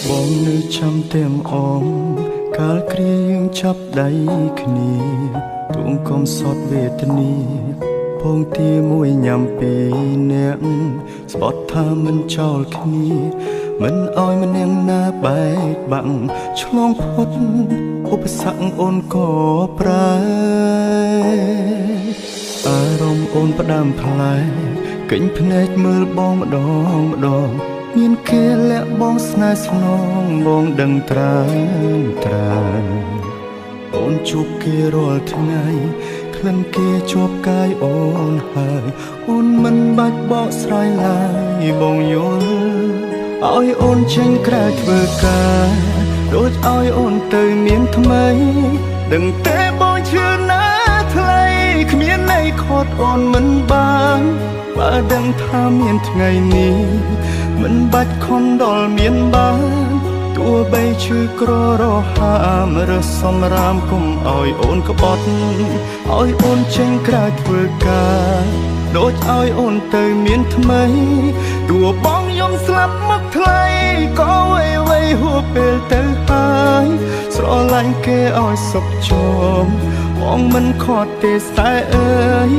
បងនៅចាំទាំងអងកាលគ្រាយើងចាប់ដៃគ្នាទួងកំសត់វេទនាពងទាមួយញ៉ាំពីរនាក់ស្បត់ថាមិនចោលគ្នាមិនអោយម្នាក់ណាបែកបាក់ឆ្លងផុតឧបសគ្គអូនក៏ប្រើអារម្មណ៍អូនផ្ដាំផ្លែកិញភ្នែកមើលបងម្ដងម្ដងមានគេលាក់បងស្នេហ៍ស្នងបងដឹងត្រាអូនជួបគេរាល់ថ្ងៃក្លិនគេជាប់កាយអូនហើយអូនមិនបាច់បកស្រាយឡើយបងយល់ឲ្យអូនចេញក្រៅធ្វើការដូចឲ្យអូនទៅមានថ្មីដឹងទេបងជឿណាថ្លៃគ្មានន័យខត់អូនមិនបានបើដឹងថាមានថ្ងៃនេះមិនបាច់ខំដល់មានបានទោះបីឈឺក្ររហាមរើសសំរាមគុំឲ្យអូនក្បត់ឲ្យអូនចេញក្រៅធ្វើការដូចឲ្យអូនទៅមានថ្មីទោះបងយំស្លាប់មកថ្លៃក៏វៃហួសពេលទៅហើយស្រឡាញ់គេឲ្យសុខជមបងមិនខត់ទេស្តែអើយ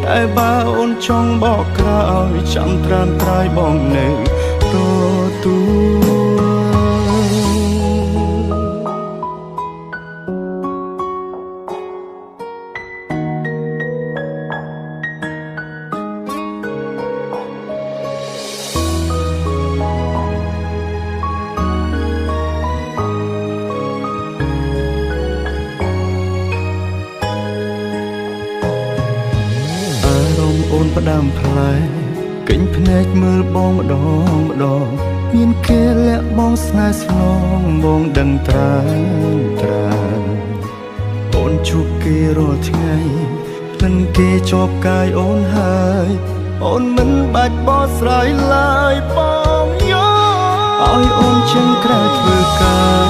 តែបើអូនចង់បកក្រោយចាំត្រាំត្រាយបងនៅទទួលអូនផ្ដាំផ្លែកិញភ្នែកមើលបងម្ដងមានគេលាក់បងស្នេហ៍ស្នងបងដឹងត្រាអូនជួបគេរាល់ថ្ងៃក្លិនគេជាប់កាយអូនហើយអូនមិនបាច់បកស្រាយឡើយបងយល់ឲ្យអូនចេញក្រៅធ្វើការ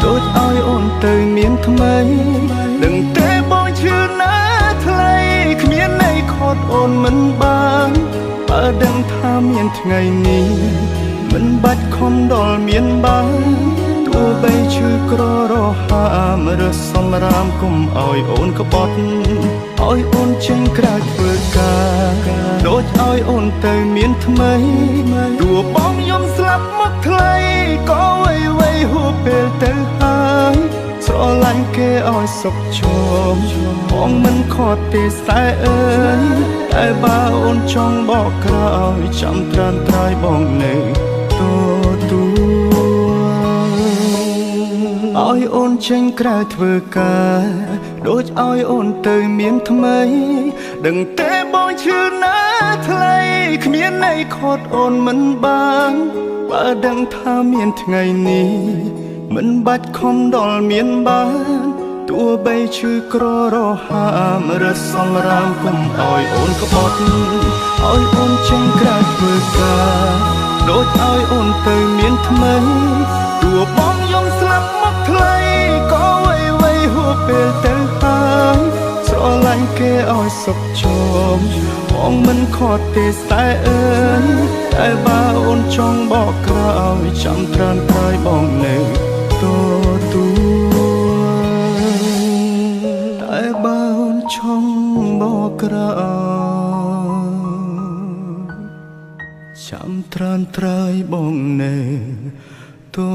ដូចឲ្យអូនទៅមានថ្មីដឹងទេបងជឿណាថ្លៃគ្មានន័យខត់អូនមិនបានបើដឹងថាមានថ្ងៃនេះមិនបាច់ខំដល់មានបានទោះបីឈឺក្ររហាមរើសសំរាមគុំឲ្យអូនក្បត់ឲ្យអូនចេញក្រៅធ្វើការដូចឲ្យអូនទៅមានថ្មីទោះបងយំស្លាប់មកថ្លៃក៏វៃហួសពេលទៅហើយស្រឡាញ់គេឲ្យសុខជមបងមិនខត់ទេស្តែអើយតែបើអូនចង់បកក្រោយចាំត្រាំត្រាយបងនៅទទួលឲ្យអូនចេញក្រៅធ្វើការដូចឲ្យអូនទៅមានថ្មីដឹងទេបងជឿណាថ្លៃគ្មានន័យខត់អូនមិនបានបើដឹងថាមានថ្ងៃនេះមិនបាច់ខំដល់មានបានទោះបីឈឺក្ររហាមរើសសំរាមគុំឲ្យអូនក្បត់ឲ្យអូនចេញក្រៅធ្វើការដូចឲ្យអូនទៅមានថ្មីទោះបងយំស្លាប់មកថ្លៃក៏វៃហួសពេលទៅហើយស្រឡាញ់គេឲ្យសុខជមបងមិនខត់ទេស្តែអើយតែបើអូនចង់បកក្រោយចាំត្រាំត្រាយបងនៅតែបើអូនចង់បកក្រោយចាំត្រាំត្រាយបងនៅទូ